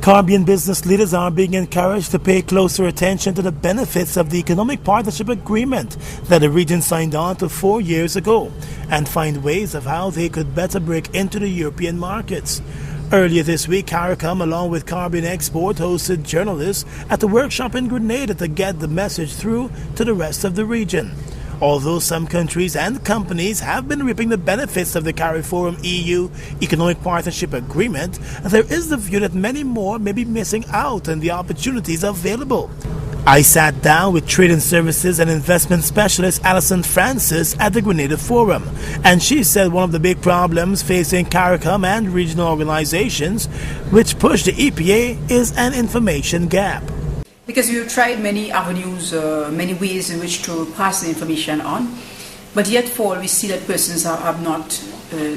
Caribbean business leaders are being encouraged to pay closer attention to the benefits of the Economic Partnership Agreement that the region signed on to 4 years ago and find ways of how they could better break into the European markets. Earlier this week, Caricom, along with Caribbean Export, hosted journalists at the workshop in Grenada to get the message through to the rest of the region. Although some countries and companies have been reaping the benefits of the Caricom EU Economic Partnership Agreement, there is the view that many more may be missing out on the opportunities available. I sat down with Trade and Services and Investment Specialist Alison Francis at the Grenada Forum, and she said one of the big problems facing Caricom and regional organizations which push the EPA is an information gap. Because we've tried many avenues, many ways in which to pass the information on, but yet for we see that persons have not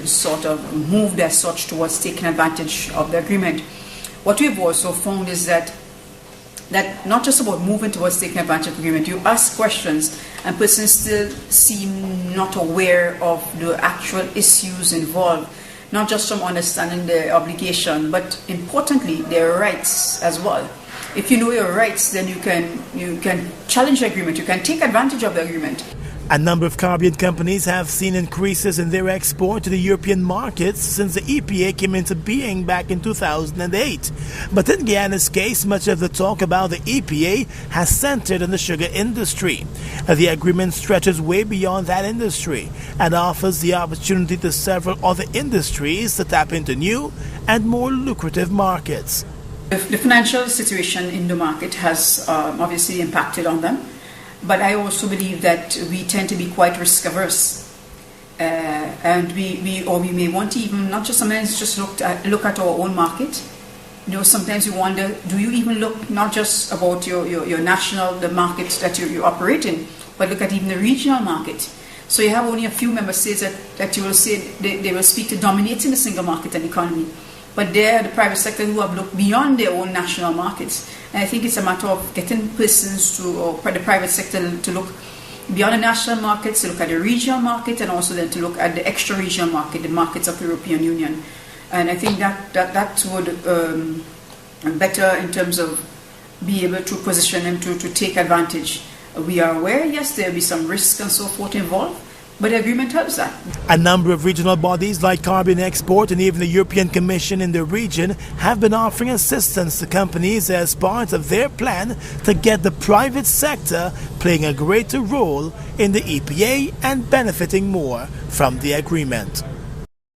sort of moved as such towards taking advantage of the agreement. What we've also found is that not just about moving towards taking advantage of the agreement, you ask questions and persons still seem not aware of the actual issues involved, not just from understanding their obligation, but importantly their rights as well. If you know your rights, then you can challenge the agreement, you can take advantage of the agreement. A number of Caribbean companies have seen increases in their export to the European markets since the EPA came into being back in 2008. But in Guyana's case, much of the talk about the EPA has centered on the sugar industry. The agreement stretches way beyond that industry and offers the opportunity to several other industries to tap into new and more lucrative markets. The financial situation in the market has obviously impacted on them, but I also believe that we tend to be quite risk averse, and we may want to even not just sometimes just look at our own market. You know, sometimes you wonder, do you even look not just about your national, the market that you operate in, but look at even the regional market. So you have only a few member states that you will say they will speak to dominating the single market and economy. But they're the private sector who have looked beyond their own national markets. And I think it's a matter of getting persons or the private sector to look beyond the national markets, to look at the regional market, and also then to look at the extra-regional market, the markets of the European Union. And I think that would better in terms of be able to position them to take advantage. We are aware, yes, there will be some risks and so forth involved, but the agreement helps that. A number of regional bodies like Caribbean Export and even the European Commission in the region have been offering assistance to companies as part of their plan to get the private sector playing a greater role in the EPA and benefiting more from the agreement.